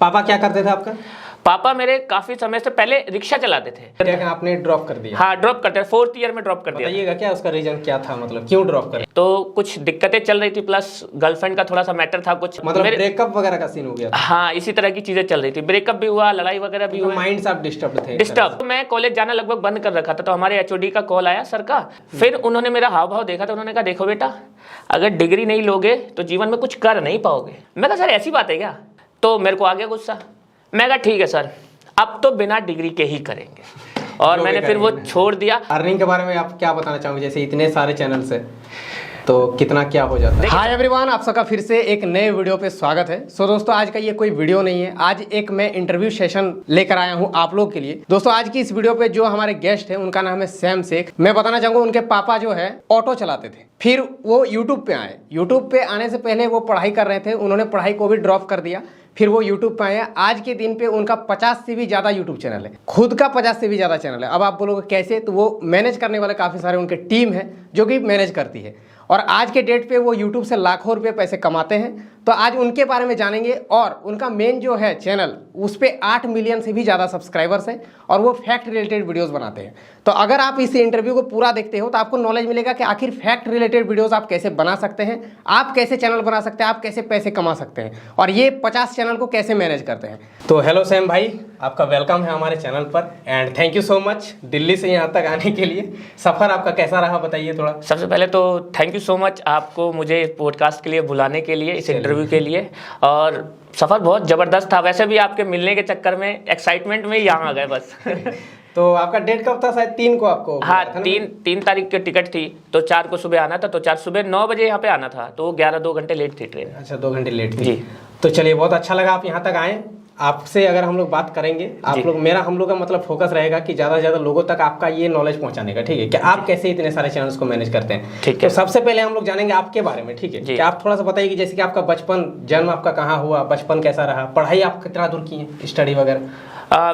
पापा क्या करते थे आपका? पापा मेरे काफी समय से पहले रिक्शा चलाते थे। क्या आपने ड्रॉप कर दिया? हाँ, ड्रॉप करते थे, 4th ईयर में ड्रॉप कर दिया। बताइएगा क्या उसका रीजन क्या था, मतलब क्यों ड्रॉप करे? तो कुछ दिक्कतें चल रही थी, प्लस गर्लफ्रेंड का थोड़ा सा मैटर था कुछ, मतलब ब्रेकअप वगैरह का सीन हो गया था? हाँ, इसी तरह की चीजें चल रही थी। ब्रेकअप भी हुआ, लड़ाई वगैरह भी हुआ। माइंड से आप डिस्टर्ब थे? डिस्टर्ब। मैं कॉलेज जाना लगभग बंद कर रखा था, तो हमारे एचओडी का कॉल आया सर का। फिर उन्होंने मेरा हाव भाव देखा तो उन्होंने कहा, देखो बेटा, अगर डिग्री नहीं लोगे तो जीवन में कुछ कर नहीं पाओगे। मैं कहा सर ऐसी बात है क्या? तो मेरे को आ गया गुस्सा। मैं कहा ठीक है सर, अब तो बिना डिग्री के ही करेंगे, और मैंने फिर वो छोड़ दिया। अर्निंग के बारे में आप क्या बताना चाहोगे? जैसे इतने सारे चैनल्स है तो कितना क्या हो जाता है? हाय एवरीवन, आप सबका फिर से एक नए वीडियो पे स्वागत है। सो दोस्तों, आज का ये कोई वीडियो नहीं है, आज एक मैं इंटरव्यू सेशन लेकर आया हूँ आप लोग के लिए। दोस्तों, आज की इस वीडियो पे जो हमारे गेस्ट है उनका नाम है सैम शेख। मैं बताना चाहूँगा, उनके पापा जो है ऑटो चलाते थे, फिर वो यूट्यूब पे आए। यूट्यूब पे आने से पहले वो पढ़ाई कर रहे थे, उन्होंने पढ़ाई को भी ड्रॉप कर दिया, फिर वो यूट्यूब पे आए। आज के दिन पे उनका 50 से भी ज़्यादा यूट्यूब चैनल है, खुद का 50 से भी ज़्यादा चैनल है। अब आप बोलोगे कैसे, तो वो मैनेज करने वाले काफ़ी सारे उनके टीम है जो कि मैनेज करती है, और आज के डेट पे वो यूट्यूब से लाखों रुपए पैसे कमाते हैं। तो आज उनके बारे में जानेंगे, और उनका मेन जो है चैनल उस पर 8 मिलियन से भी ज़्यादा सब्सक्राइबर्स हैं, और वो फैक्ट रिलेटेड वीडियोस बनाते हैं। तो अगर आप इस इंटरव्यू को पूरा देखते हो तो आपको नॉलेज मिलेगा कि आखिर फैक्ट रिलेटेड वीडियोस आप कैसे बना सकते हैं, आप कैसे चैनल बना सकते हैं, आप कैसे पैसे कमा सकते हैं, और ये 50 चैनल को कैसे मैनेज करते हैं। तो हेलो सैम भाई, आपका वेलकम है हमारे चैनल पर, and thank you so much Delhi से यहाँ तक आने के लिए। सफ़र आपका कैसा रहा, बताइए थोड़ा। सबसे पहले तो थैंक यू सो मच आपको मुझे पॉडकास्ट के लिए बुलाने के लिए, इस इंटरव्यू के लिए। और सफ़र बहुत ज़बरदस्त था। वैसे भी आपके मिलने के चक्कर में, एक्साइटमेंट में यहाँ आ गए बस। तो आपका डेट कब था? शायद 3 को आपको? हाँ, 3 तारीख की टिकट थी, तो 4 को सुबह आना था, तो 4 सुबह 9 बजे यहाँ पे आना था, तो 2 घंटे लेट थी ट्रेन। अच्छा, 2 घंटे लेट थी जी। तो चलिए, बहुत अच्छा लगा आप यहाँ तक आए। आपसे अगर हम लोग बात करेंगे, आप लोग हम लोग का मतलब फोकस रहेगा कि ज़्यादा से ज़्यादा लोगों तक आपका ये नॉलेज पहुंचाने का, ठीक है? कि आप कैसे इतने सारे चैनल्स को मैनेज करते हैं। ठीक है। तो सबसे पहले हम लोग जानेंगे आपके बारे में, ठीक है? कि आप थोड़ा सा बताइए कि जैसे कि आपका बचपन, जन्म आपका कहाँ हुआ, बचपन कैसा रहा, पढ़ाई आप कितना दूर की है, स्टडी वगैरह?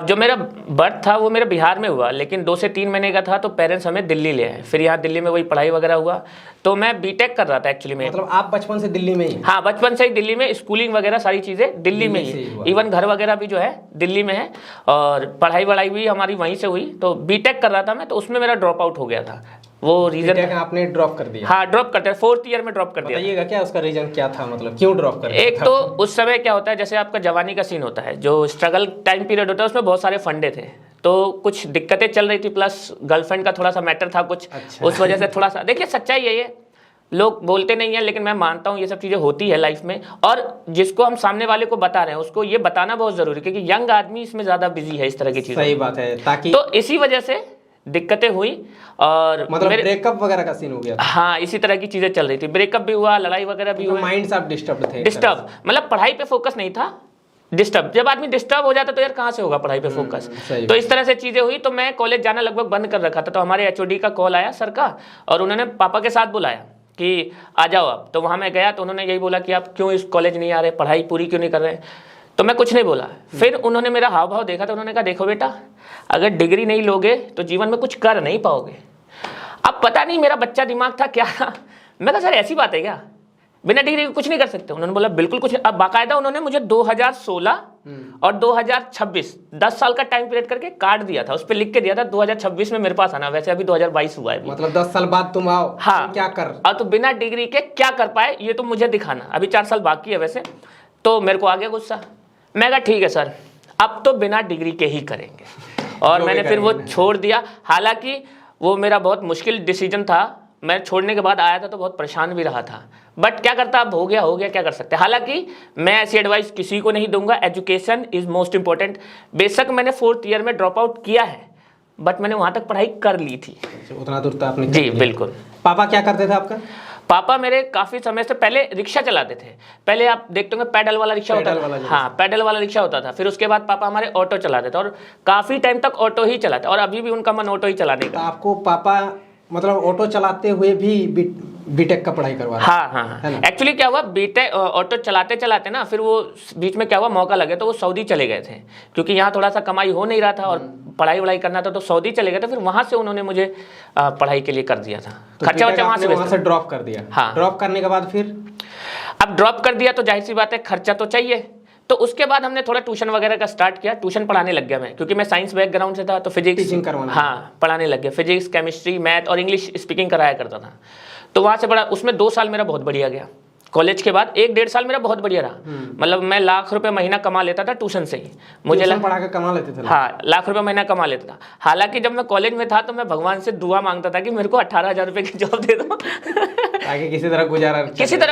जो मेरा बर्थ था वो मेरा बिहार में हुआ, लेकिन 2 से 3 महीने का था तो पेरेंट्स हमें दिल्ली ले आए। फिर यहाँ दिल्ली में वही पढ़ाई वगैरह हुआ, तो मैं बीटेक कर रहा था एक्चुअली में। मतलब आप बचपन से दिल्ली में ही? हाँ, बचपन से ही दिल्ली में, स्कूलिंग वगैरह सारी चीज़ें दिल्ली में ही, इवन घर वगैरह भी जो है दिल्ली में है, और पढ़ाई वढ़ाई भी हमारी वहीं से हुई। तो बीटेक कर रहा था मैं, तो उसमें मेरा ड्रॉप आउट हो गया था। वो रीजन आपने ड्रॉप कर दिया? हाँ, ड्रॉप करते, 4th ईयर में ड्रॉप कर दिया। बताइएगा क्या उसका रीजन क्या था, मतलब क्यों ड्रॉप कर दिया? एक तो उस समय क्या होता है, जैसे आपका जवानी का सीन होता है, जो स्ट्रगल टाइम पीरियड होता है, उसमें बहुत सारे फंडे थे, तो कुछ दिक्कतें चल रही थी, प्लस गर्लफ्रेंड का थोड़ा सा मैटर था कुछ। अच्छा। उस वजह से थोड़ा सा, देखिए सच्चाई है ये, लोग बोलते नहीं है, लेकिन मैं मानता हूँ ये सब चीज़ें होती है लाइफ में, और जिसको हम सामने वाले को बता रहे हैं उसको ये बताना बहुत जरूरी है, क्योंकि यंग आदमी इसमें ज़्यादा बिजी है इस तरह की चीज़ें। सही बात है, ताकि तो इसी वजह से दिक्कतें हुई, और मतलब ब्रेकअप वगैरह का सीन हो गया था? हाँ, इसी तरह की चीज़ें चल रही थी। ब्रेकअप भी हुआ, लड़ाई वगैरह भी हुआ। माइंड से आप डिस्टर्ब थे? डिस्टर्ब मतलब पढ़ाई पे फोकस नहीं था, डिस्टर्ब। जब आदमी डिस्टर्ब हो जाता तो यार कहाँ से होगा पढ़ाई पे फोकस। तो इस तरह से चीज़ें हुई, तो मैं कॉलेज जाना लगभग बंद कर रखा था। तो हमारे एचओडी का कॉल आया सर का, और उन्होंने पापा के साथ बुलाया कि आ जाओ आप। तो वहाँ मैं गया, तो उन्होंने यही बोला कि आप क्यों इस कॉलेज नहीं आ रहे, पढ़ाई पूरी क्यों नहीं कर रहे? तो मैं कुछ नहीं बोला। फिर उन्होंने मेरा हाव भाव देखा, तो उन्होंने कहा, देखो बेटा, अगर डिग्री नहीं लोगे तो जीवन में कुछ कर नहीं पाओगे। अब पता नहीं मेरा बच्चा दिमाग था क्या। मैं कहा सर ऐसी बात है क्या, बिना डिग्री के कुछ नहीं कर सकते? उन्होंने बोला बिल्कुल कुछ नहीं। अब बाकायदा उन्होंने मुझे 2016 और 2026 10 साल का टाइम पीरियड करके कार्ड दिया था, उस पर लिख के दिया था 2026 में मेरे पास आना। वैसे अभी 2022 हुआ है, मतलब 10 साल बाद तुम आओ। हाँ, क्या कर, और तो बिना डिग्री के क्या कर पाए ये तो मुझे दिखाना। अभी 4 साल बाकी है वैसे। तो मेरे को आ गया गुस्सा। मैं कहा ठीक है सर, अब तो बिना डिग्री के ही करेंगे, और मैंने फिर वो छोड़ दिया। हालांकि वो मेरा बहुत मुश्किल डिसीजन था, मैं छोड़ने के बाद आया था तो बहुत परेशान भी रहा था, बट क्या करता, अब हो गया, क्या कर सकते हैं। हालांकि मैं ऐसी एडवाइस किसी को नहीं दूंगा, एजुकेशन इज मोस्ट इंपॉर्टेंट। बेशक मैंने 4th ईयर में ड्रॉप आउट किया है, बट मैंने वहां तक पढ़ाई कर ली थी। उतना दूर तो आपने? जी बिल्कुल। पापा क्या करते थे आपका? पापा मेरे काफी समय से पहले रिक्शा चलाते थे। पहले आप देखते होंगे पैडल वाला रिक्शा होता था। हाँ, पैडल वाला रिक्शा होता था। फिर उसके बाद पापा हमारे ऑटो चलाते थे, और काफी टाइम तक ऑटो ही चलाते, और अभी भी उनका मन ऑटो ही चलाने का। आपको पापा मतलब ऑटो चलाते हुए भी बीटेक का पढ़ाई करवा? हाँ। एक्चुअली क्या हुआ, बीटेक ऑटो चलाते चलाते ना, फिर वो बीच में क्या हुआ, मौका लगे तो वो सऊदी चले गए थे, क्योंकि यहाँ थोड़ा सा कमाई हो नहीं रहा था और पढ़ाई वढ़ाई करना था, तो सऊदी चले गए थे। फिर वहाँ से उन्होंने मुझे पढ़ाई के लिए कर दिया था, तो खर्चा वर्चा वहाँ से ड्रॉप कर दिया? हाँ। ड्रॉप करने के बाद फिर अब ड्रॉप कर दिया तो जाहिर सी बात है खर्चा तो चाहिए। तो उसके बाद हमने थोड़ा ट्यूशन वगैरह का स्टार्ट किया, ट्यूशन पढ़ाने लग गया मैं, क्योंकि मैं साइंस बैकग्राउंड से था, तो फिजिक्स टीचिंग करवाना, हाँ पढ़ाने लग गया, फिजिक्स, केमिस्ट्री, मैथ और इंग्लिश स्पीकिंग कराया करता था। तो वहाँ से पढ़ा, उसमें 2 साल मेरा बहुत बढ़िया गया। कॉलेज के बाद 1-1.5 साल मेरा बहुत बढ़िया रहा, मतलब मैं लाख रुपए महीना कमा लेता था ट्यूशन से ही। मुझे पढ़ा के कमा लेते थे? हाँ, लाख रुपए महीना कमा लेता था। हालांकि जब मैं कॉलेज में था तो मैं भगवान से दुआ मांगता था कि मेरे को 18,000 रुपए की जॉब दे दो ताकि किसी तरह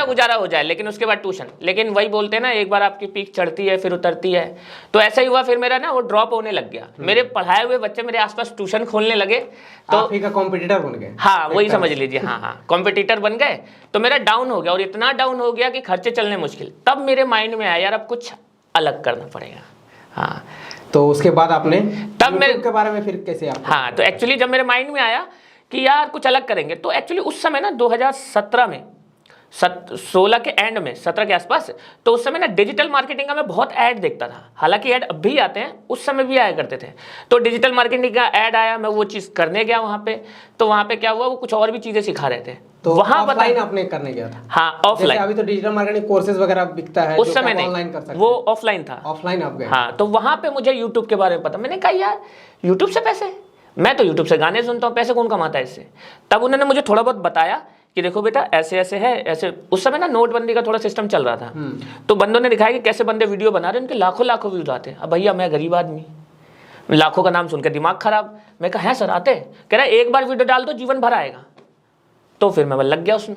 गुजारा हो जाए, लेकिन उसके बाद ट्यूशन। लेकिन वही बोलते हैं ना, एक बार आपकी पीक चढ़ती है फिर उतरती है, तो ऐसा ही हुआ। फिर मेरा ना वो ड्रॉप होने लग गया, मेरे पढ़ाए हुए बच्चे मेरे आसपास ट्यूशन खोलने लगे, तो आप ही का कॉम्पिटिटर बन गए। हाँ वही समझ लीजिए, हाँ कॉम्पिटिटर बन गए। तो मेरा डाउन हो गया, और इतना डाउन हो गया कि खर्चे चलने मुश्किल। तब मेरे माइंड में आया यार अब कुछ अलग करना पड़ेगा। हाँ, तो उसके बाद आपने तब मेरे के बारे में फिर कैसे आप? हाँ, तो एक्चुअली जब मेरे माइंड में आया कि यार कुछ अलग करेंगे, तो एक्चुअली उस समय ना 2017 में 16 के एंड में 17 के आसपास, तो उस समय ना डिजिटल मार्केटिंग का मैं बहुत ऐड देखता था। हालांकि ऐड अब भी आते हैं, उस समय भी आया करते थे। तो डिजिटल मार्केटिंग का ऐड आया, मैं वो चीज़ करने गया वहाँ पे। तो वहाँ पे क्या हुआ, वो कुछ और भी चीज़ें सिखा रहे थे। तो वहाँ ऑफलाइन आपने करने गया था? हाँ ऑफलाइन। अभी तो डिजिटल मार्केटिंग कोर्सेज वगैरह बिकता है, उस समय ऑनलाइन कर सकते हैं, वो ऑफलाइन था। ऑफलाइन आप गए? हाँ, तो वहाँ पे मुझे यूट्यूब के बारे में पता। मैंने कहा यार यूट्यूब से पैसे, मैं तो यूट्यूब से गाने सुनता हूँ, पैसे कौन कमाता है इससे। तब उन्होंने मुझे थोड़ा बहुत बताया कि देखो बेटा ऐसे ऐसे है, ऐसे। उस समय ना नोटबंदी का थोड़ा सिस्टम चल रहा था, तो बंदों ने दिखाया कि कैसे बंदे वीडियो बना रहे हैं, उनके लाखों लाखों व्यूज आते हैं। अब भैया मैं गरीब आदमी, लाखों का नाम सुनकर दिमाग खराब। मैं कहा है सर आते? कह रहा एक बार वीडियो डाल दो जीवन भर आएगा। तो फिर मैं लग गया उसमें,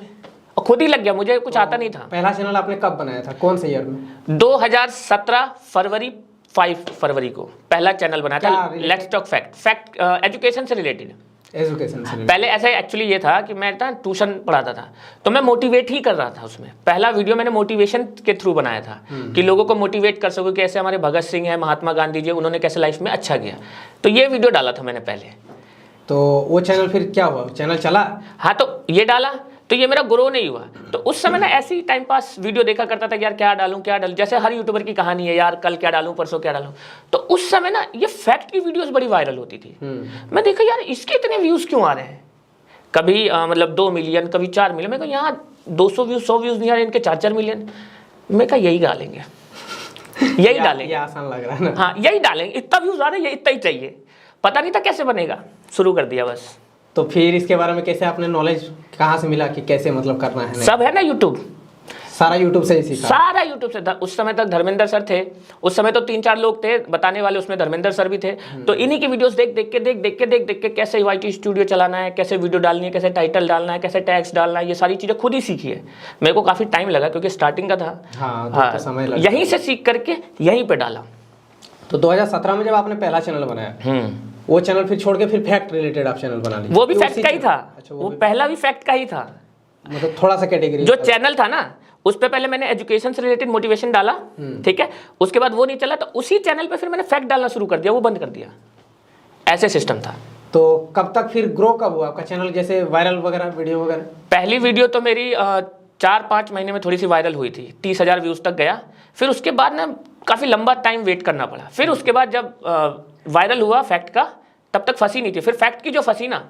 और खुद ही लग गया, मुझे कुछ आता नहीं था। पहला चैनल आपने कब बनाया था, कौन से ईयर में? 2017 फरवरी 5 फरवरी को पहला चैनल बनाया था, लेट्स टॉक फैक्ट एजुकेशन से रिलेटेड। एजुकेशन से पहले ऐसा एक्चुअली ये था कि मैं ना ट्यूशन पढ़ाता था, तो मैं मोटिवेट ही कर रहा था उसमें। पहला वीडियो मैंने मोटिवेशन के थ्रू बनाया था कि लोगों को मोटिवेट कर सको, कैसे हमारे भगत सिंह है, महात्मा गांधी जी, उन्होंने कैसे लाइफ में अच्छा किया। तो ये वीडियो डाला था मैंने पहले। तो वो चैनल फिर क्या हुआ, चैनल चला? हाँ, तो ये डाला, तो ये मेरा ग्रो नहीं हुआ। तो उस समय ना ऐसे ही टाइम पास वीडियो देखा करता था कि यार क्या डालूं, जैसे हर यूट्यूबर की कहानी है, यार कल क्या डालूं, परसों क्या डालूं। तो उस समय ना ये फैक्ट की वीडियोस बड़ी वायरल होती थी। मैं देखा यार इसके इतने व्यूज क्यों आ रहे हैं, कभी मतलब 2 मिलियन, कभी 4 मिलियन। मैं कहा यहाँ 200 व्यूज 100 व्यूज नहीं आ रहे, इनके 4-4 मिलियन। मैं कहा यही डालेंगे, यही डालेंगे, ये आसान लग रहा है ना। हाँ यही डालेंगे, इतना व्यूज आ रहे हैं, ये इतना ही चाहिए। पता नहीं था कैसे बनेगा, शुरू कर दिया बस। तो फिर इसके बारे में कैसे आपने नॉलेज कहाँ से मिला कि कैसे मतलब करना है? सब है ना यूट्यूब, सारा यूट्यूब से ही सीखा? सारा यूट्यूब से। उस समय तक धर्मेंद्र सर थे, उस समय तो 3-4 लोग थे बताने वाले, उसमें धर्मेंद्र सर भी थे। तो इन्हीं की वीडियोस देख के कैसे YT स्टूडियो चलाना है, कैसे वीडियो डालनी है, कैसे टाइटल डालना है, कैसे टैग्स डालना है, ये सारी चीज़ें खुद ही सीखी है। मेरे को काफ़ी टाइम लगा क्योंकि स्टार्टिंग का था। हाँ, तो समय लगा। यहीं से सीख करके यहीं पर डाला। तो 2017 में जब आपने पहला चैनल बनाया, वो चैनल फिर छोड़ के फिर फैक्ट रिलेटेड आप चैनल बना लिए? वो भी फैक्ट का ही था। अच्छा, वो पहला भी फैक्ट का ही था, मतलब थोड़ा सा कैटेगरी जो चैनल था ना उस पे पहले मैंने एजुकेशन से रिलेटेड मोटिवेशन डाला, ठीक है। उसके बाद वो नहीं चला तो उसी चैनल पे फिर मैंने फैक्ट डालना शुरू कर दिया, वो बंद कर दिया। ऐसे सिस्टम था। तो कब तक फिर ग्रो कब हुआ आपका चैनल, जैसे वायरल वगैरह वीडियो वगैरह? पहली वीडियो तो मेरी 4-5 महीने में थोड़ी सी वायरल हुई थी, 30,000 व्यूज तक गया। फिर उसके बाद ना काफ़ी लंबा टाइम वेट करना पड़ा। फिर उसके बाद जब वायरल हुआ फैक्ट का, तब तक फंसी नहीं थी। फिर फैक्ट की जो फंसी ना,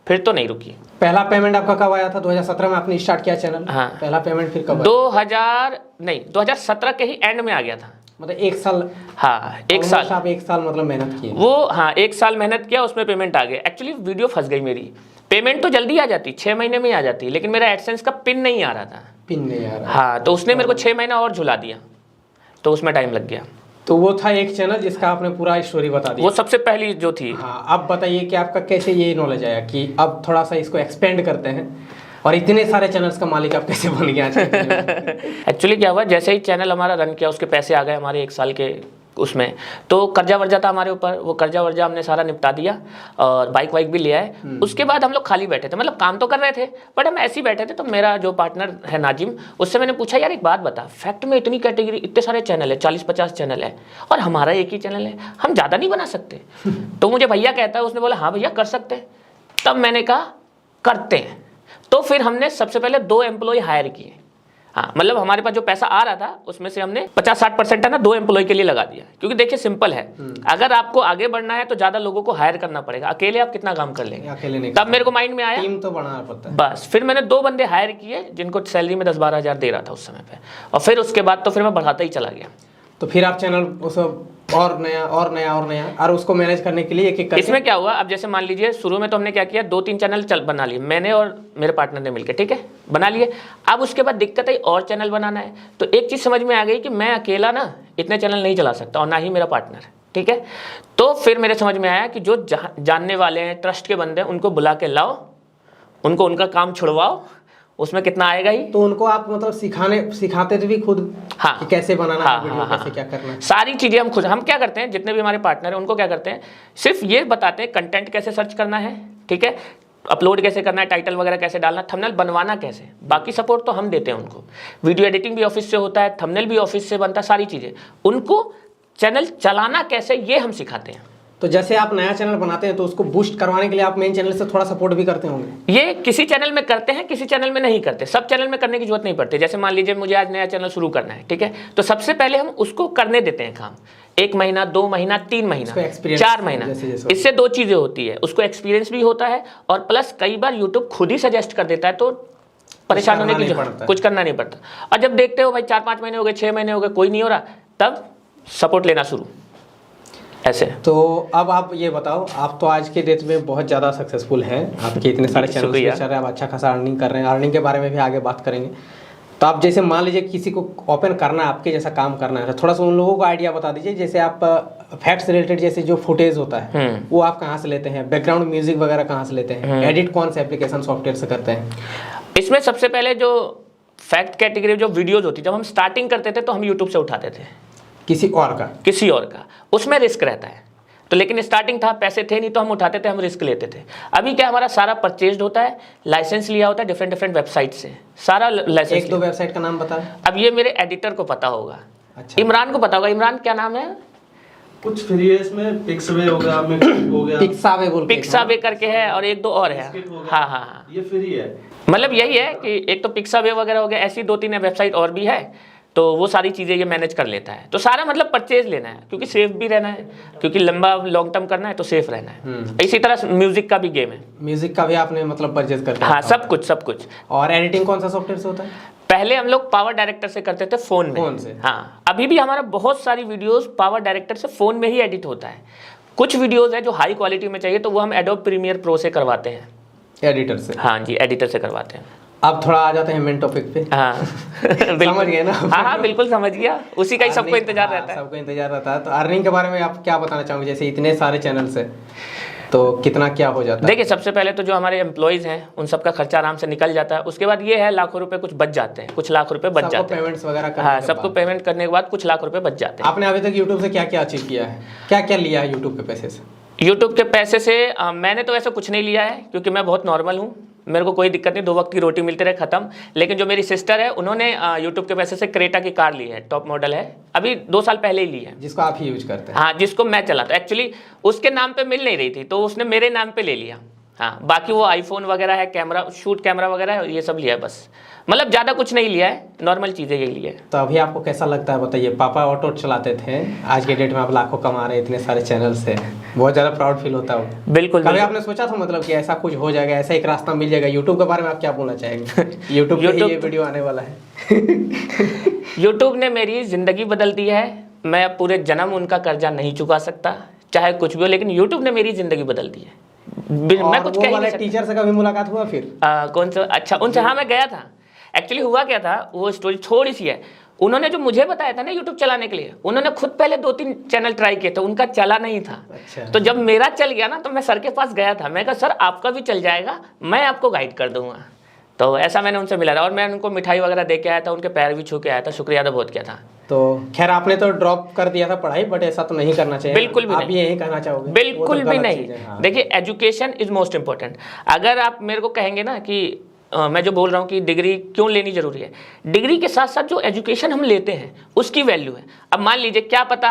फिर तो नहीं रुकी। पहला पेमेंट आपका कब आया था? 2017 में आपने स्टार्ट किया चैनल? हाँ। पहला पेमेंट फिर कब? 2017 के ही एंड में आ गया था, मतलब 1 साल? हाँ 1 साल। आप 1 साल मतलब मेहनत किए? वो हाँ 1 साल मेहनत किया, उसमें पेमेंट आ गया। एक्चुअली वीडियो फंस गई मेरी, पेमेंट तो जल्दी आ जाती, 6 महीने में आ जाती, लेकिन मेरा एडसेंस का पिन नहीं आ रहा था। पिन नहीं आ रहा? हाँ, तो उसने मेरे को 6 महीना और झुला दिया, तो उसमें टाइम लग गया। तो वो था एक चैनल जिसका आपने पूरा स्टोरी बता दी, वो सबसे पहली जो थी। हाँ, अब बताइए कि आपका कैसे ये नॉलेज आया कि अब थोड़ा सा इसको एक्सपेंड करते हैं, और इतने सारे चैनल्स का मालिक आप कैसे बन गया? एक्चुअली क्या हुआ, जैसे ही चैनल हमारा रन किया उसके पैसे आ गए हमारे 1 साल के उसमें। तो कर्जा वर्जा था हमारे ऊपर, वो कर्जा वर्जा हमने सारा निपटा दिया और बाइक वाइक भी ले आए। उसके बाद हम लोग खाली बैठे थे, मतलब काम तो कर रहे थे बट हम ऐसे ही बैठे थे। तो मेरा जो पार्टनर है नाजिम, उससे मैंने पूछा यार एक बात बता, फैक्ट में इतनी कैटेगरी, इतने सारे चैनल है, 40-50 चैनल है और हमारा एक ही चैनल है, हम ज़्यादा नहीं बना सकते? तो मुझे भैया कहता है, उसने बोला हाँ भैया कर सकते हैं। तब मैंने कहा करते हैं। तो फिर हमने सबसे पहले 2 एम्प्लॉय हायर किए। हाँ, मतलब हमारे पास जो पैसा आ रहा था उसमें से हमने 50-60% है ना 2 एम्प्लॉय के लिए लगा दिया। क्योंकि देखिए सिंपल है, अगर आपको आगे बढ़ना है तो ज़्यादा लोगों को हायर करना पड़ेगा, अकेले आप कितना काम कर लेंगे? अकेले नहीं। तब मेरे को माइंड में आया टीम तो बनाना पड़ता है। बस फिर मैंने 2 बंदे हायर किए जिनको सैलरी में 10-12 हज़ार दे रहा था उस समय पे, और फिर उसके बाद तो फिर मैं बढ़ाता ही चला गया। तो फिर आप चैनल उस और नया और उसको मैनेज करने के लिए एक एक इसमें क्या हुआ, अब जैसे मान लीजिए शुरू में तो हमने क्या किया, 2-3 चैनल बना लिए मैंने और मेरे पार्टनर ने मिलकर, ठीक है, बना लिए। अब उसके बाद दिक्कत आई और चैनल बनाना है, तो एक चीज़ समझ में आ गई कि मैं अकेला ना इतने चैनल नहीं चला सकता और ना ही मेरा पार्टनर, ठीक है। तो फिर मेरे समझ में आया कि जो जानने वाले हैं, ट्रस्ट के बंदे हैं, उनको बुला के लाओ, उनको उनका काम छुड़वाओ, उसमें कितना आएगा ही। तो उनको आप मतलब सिखाते थे भी खुद, हाँ, कि कैसे बनाना हाँ, है वीडियो, हाँ, कैसे क्या करना है, सारी चीज़ें हम खुद। हम क्या करते हैं, जितने भी हमारे पार्टनर हैं उनको क्या करते हैं, सिर्फ ये बताते हैं कंटेंट कैसे सर्च करना है, ठीक है, अपलोड कैसे करना है, टाइटल वगैरह कैसे डालना, थंबनेल बनवाना कैसे, बाकी सपोर्ट तो हम देते हैं उनको। वीडियो एडिटिंग भी ऑफिस से होता है, थंबनेल भी ऑफिस से बनता है, सारी चीज़ें। उनको चैनल चलाना कैसे ये हम सिखाते हैं। तो जैसे आप नया चैनल बनाते हैं तो उसको बूस्ट करवाने के लिए आप मेन चैनल से थोड़ा सपोर्ट भी करते होंगे। ये किसी चैनल में करते हैं, किसी चैनल में नहीं करते। सब चैनल में करने की जरूरत नहीं पड़ती। जैसे मान लीजिए मुझे आज नया चैनल शुरू करना है, ठीक है, तो सबसे पहले हम उसको करने देते हैं काम, 1 महीना, 2 महीना, 3 महीना, 4 महीना। इससे 2 चीजें होती है, उसको एक्सपीरियंस भी होता है और प्लस कई बार यूट्यूब खुद ही सजेस्ट कर देता है, तो परेशान होने की जरूरत, कुछ करना नहीं पड़ता। और जब देखते हो भाई 4-5 महीने हो गए, 6 महीने हो गए, कोई नहीं हो रहा, तब सपोर्ट लेना शुरू ऐसे। तो अब आप ये बताओ, आप तो आज के डेट में बहुत ज़्यादा सक्सेसफुल हैं, आपके इतने सारे चैनल चल रहे हैं, आप अच्छा खासा अर्निंग कर रहे हैं, अर्निंग के बारे में भी आगे बात करेंगे। तो आप जैसे मान लीजिए किसी को ओपन करना है, आपके जैसा काम करना है, थोड़ा सा उन लोगों को आइडिया बता दीजिए। जैसे आप फैक्ट्स रिलेटेड जैसे जो फुटेज होता है वो आप कहाँ से लेते हैं, बैकग्राउंड म्यूजिक वगैरह कहाँ से लेते हैं, एडिट कौन से एप्लीकेशन सॉफ्टवेयर से करते हैं? इसमें सबसे पहले जो फैक्ट कैटेगरी जो वीडियोज होती, जब हम स्टार्टिंग करते थे तो हम यूट्यूब से उठाते थे, किसी और का, उसमें रिस्क रहता है। तो लेकिन स्टार्टिंग था, पैसे थे नहीं, तो हम उठाते थे, हम रिस्क लेते थे। अभी क्या, हमारा सारा परचेज्ड होता है, लाइसेंस लिया होता है डिफरेंट वेबसाइट से, सारा लाइसेंस। 1-2 वेबसाइट का नाम बताएं। अब ये मेरे एडिटर को पता होगा, अच्छा। इमरान को पता होगा। इमरान क्या नाम है? कुछ फ्री है इसमें, पिक्सवे हो गया, पिक्सावे करके है, और 1-2 और है। हाँ, ये फ्री है। मतलब यही है कि एक तो पिक्सावे वगैरह हो गया, ऐसी 2-3 वेबसाइट और भी है, तो वो सारी चीज़ें ये मैनेज कर लेता है। तो सारा मतलब परचेज लेना है, क्योंकि सेफ भी रहना है, क्योंकि लंबा लॉन्ग टर्म करना है तो सेफ रहना है। इसी तरह म्यूजिक का भी गेम है। म्यूजिक का भी आपने मतलब परचेज करते हैं? हाँ, सब कुछ। और एडिटिंग कौन सा सॉफ्टवेयर से होता है? पहले हम लोग पावर डायरेक्टर से करते थे, फोन से। हाँ, अभी भी हमारा बहुत सारी वीडियोस पावर डायरेक्टर से फोन में ही एडिट होता है। कुछ वीडियोस है जो हाई क्वालिटी में चाहिए, तो वो हम एडोब प्रीमियर प्रो से करवाते हैं, एडिटर से। हाँ जी, एडिटर से करवाते हैं। अब थोड़ा आ जाते हैं मेन टॉपिक पे। हाँ समझ गए ना? हाँ, बिल्कुल समझ गया। उसी का ही सबको इंतजार रहता है। सबको इंतजार रहता है। तो अर्निंग के बारे में आप क्या बताना चाहोगे? जैसे इतने सारे चैनल्स है, तो कितना क्या हो जाता है? देखिए, सबसे पहले तो जो हमारे एम्प्लॉइज हैं उन सबका खर्चा आराम से निकल जाता है। उसके बाद ये है, लाखों रुपए कुछ बच जाते हैं, कुछ लाख रुपए बच जाते हैं, पेमेंट्स वगैरह। हाँ, सबको पेमेंट करने के बाद कुछ लाख रुपए बच जाते हैं। आपने अभी तक यूट्यूब से क्या क्या अचीव किया है, क्या क्या लिया है यूट्यूब के पैसे से? यूट्यूब के पैसे से मैंने तो ऐसा कुछ नहीं लिया है, क्योंकि मैं बहुत नॉर्मल हूँ, मेरे को कोई दिक्कत नहीं, 2 वक्त की रोटी मिलती रहे, खत्म। लेकिन जो मेरी सिस्टर है, उन्होंने यूट्यूब के पैसे से क्रेटा की कार ली है, टॉप मॉडल है, अभी 2 साल पहले ही ली है, जिसको आप ही यूज करते हैं? हाँ, जिसको मैं चलाता हूँ। एक्चुअली उसके नाम पे मिल नहीं रही थी, तो उसने मेरे नाम पे ले लिया। हाँ, बाकी वो आईफोन वगैरह है, कैमरा, शूट कैमरा वगैरह है, ये सब लिया है बस। मतलब ज़्यादा कुछ नहीं लिया है, नॉर्मल चीज़ें यही लिया है। तो अभी आपको कैसा लगता है बताइए? पापा ऑटो चलाते थे, आज के डेट में आप लाखों कमा रहे हैं, इतने सारे चैनल से, बहुत ज़्यादा प्राउड फील होता है। बिल्कुल। कभी आपने सोचा था मतलब कि ऐसा कुछ हो जाएगा, ऐसा एक रास्ता मिल जाएगा? यूट्यूब के बारे में आप क्या बोलना चाहेंगे? यूट्यूब पे ये वीडियो आने वाला है। यूट्यूब ने मेरी ज़िंदगी बदल दी है। मैं अब पूरे जन्म उनका कर्जा नहीं चुका सकता, चाहे कुछ भी हो, लेकिन यूट्यूब ने मेरी ज़िंदगी बदल दी है। मैं कुछ कह नहीं सकता। टीचर से कभी मुलाकात हुआ फिर? कौन सा? अच्छा, उनसे हाँ, मैं गया था। एक्चुअली हुआ क्या था, वो स्टोरी थोड़ी सी है। उन्होंने जो मुझे बताया था ना यूट्यूब चलाने के लिए, उन्होंने खुद पहले 2-3 चैनल ट्राई किए थे, उनका चला नहीं था। अच्छा। तो जब मेरा चल गया ना, तो मैं सर के पास गया था, मैं कहा सर आपका भी चल जाएगा, मैं आपको गाइड कर दूंगा। तो ऐसा मैंने उनसे मिला था, और मैं उनको मिठाई वगैरह दे के आया था, उनके पैर भी छू के आया था, शुक्रिया अदा बहुत किया था। तो खैर, आपने तो ड्रॉप कर दिया था पढ़ाई, बट ऐसा तो नहीं करना चाहिए। बिल्कुल भी आप नहीं। यही कहना चाहोगे? बिल्कुल भी नहीं। हाँ। देखिए, एजुकेशन इज मोस्ट इंपॉर्टेंट। अगर आप मेरे को कहेंगे ना कि मैं जो बोल रहा हूँ कि डिग्री क्यों लेनी जरूरी है, डिग्री के साथ साथ जो एजुकेशन हम लेते हैं उसकी वैल्यू है। अब मान लीजिए, क्या पता,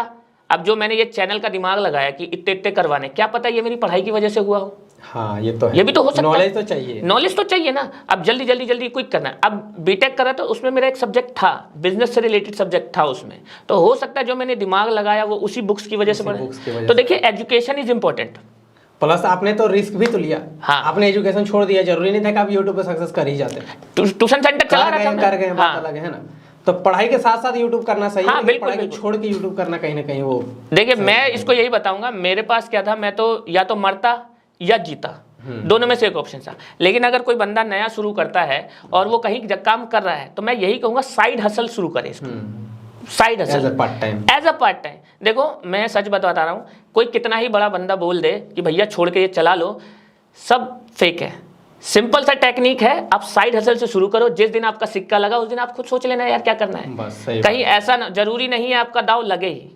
अब जो मैंने ये चैनल का दिमाग लगाया कि इतने करवाने, क्या पता ये मेरी पढ़ाई की वजह से हुआ हो। हाँ, ये तो है। ये भी तो हो सकता है। नॉलेज तो चाहिए, नॉलेज तो चाहिए ना। अब जल्दी क्विक करना है। अब बीटेक करा तो उसमें मेरा एक सब्जेक्ट था, बिजनेस से रिलेटेड सब्जेक्ट था उसमें, तो हो सकता है जो मैंने दिमाग लगाया वो उसी बुक्स की वजह से बढ़े। तो देखिए, एजुकेशन इज इंपॉर्टेंट। प्लस आपने तो रिस्क भी तो लिया। हाँ, आपने एजुकेशन छोड़ दिया, जरूरी नहीं था कि आप यूट्यूब पे सक्सेस कर ही जाते। ट्यूशन सेंटर चला रहा था, कर गए, बात अलग है ना। तो पढ़ाई के साथ साथ यूट्यूब करना सही हाँ, है, लेकिन बिल्कुल, पढ़ाई को बिल्कुल। छोड़ के यूट्यूब करना कहीं ना कहीं वो देखिए मैं इसको यही बताऊंगा, मेरे पास क्या था, मैं तो या तो मरता या जीता, दोनों में से एक ऑप्शन था। लेकिन अगर कोई बंदा नया शुरू करता है और वो कहीं काम कर रहा है तो मैं यही कहूंगा साइड हसल शुरू करे इसको, side hustle as a part time. As a part time. देखो मैं सच बता रहा हूँ, कोई कितना ही बड़ा बंदा बोल दे कि भैया छोड़ के ये चला लो, सब फेक है। सिंपल सा टेक्निक है, आप साइड हसल से शुरू करो, जिस दिन आपका सिक्का लगा उस दिन आप खुद सोच लेना यार क्या करना है। बस सही कहीं ऐसा ना, जरूरी नहीं है आपका दाव लगे ही,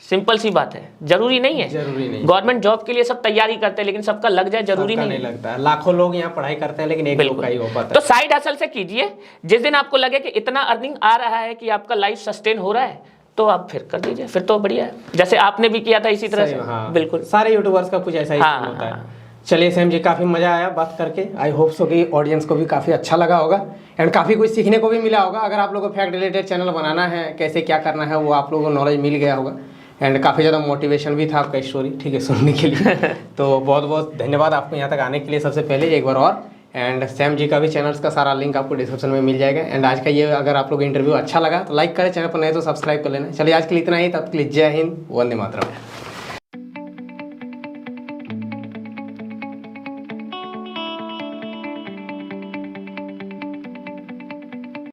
सिंपल सी बात है, जरूरी नहीं है। जरूरी नहीं। गवर्नमेंट जॉब के लिए सब तैयारी करते हैं लेकिन सबका लग जाए जरूरी सबका नहीं नहीं लगता है। लाखों लोग यहाँ पढ़ाई करते हैं लेकिन एक लोग का ही हो पाता तो है। साइड हसल से कीजिए, जिस दिन आपको लगे कि इतना अर्निंग आ रहा है कि आपका लाइफ सस्टेन हो रहा है तो आप फिर कर दीजिए, फिर तो बढ़िया है, जैसे आपने भी किया था इसी तरह से। हाँ, बिल्कुल सारे यूट्यूबर्स का कुछ ऐसा ही हाँ, सीन होता है। चलिए सैम जी, काफ़ी मज़ा आया बात करके। आई होप सो कि ऑडियंस को भी काफ़ी अच्छा लगा होगा एंड काफ़ी कुछ सीखने को भी मिला होगा। अगर आप लोगों को फैक्ट रिलेटेड चैनल बनाना है, कैसे क्या करना है, वो आप लोगों को नॉलेज मिल गया होगा एंड काफ़ी ज़्यादा मोटिवेशन भी था आपका स्टोरी, ठीक है, सुनने के लिए। तो बहुत बहुत धन्यवाद आपको यहाँ तक आने के लिए सबसे पहले एक बार और। एंड सैम जी का भी चैनल्स का सारा लिंक आपको डिस्क्रिप्शन में मिल जाएगा। एंड आज का ये अगर आप लोग इंटरव्यू अच्छा लगा तो लाइक करें, चैनल पर नहीं तो सब्सक्राइब कर लेना। चलिए आज के लिए इतना ही, तब के लिए जय हिंद, वंदे मातरम।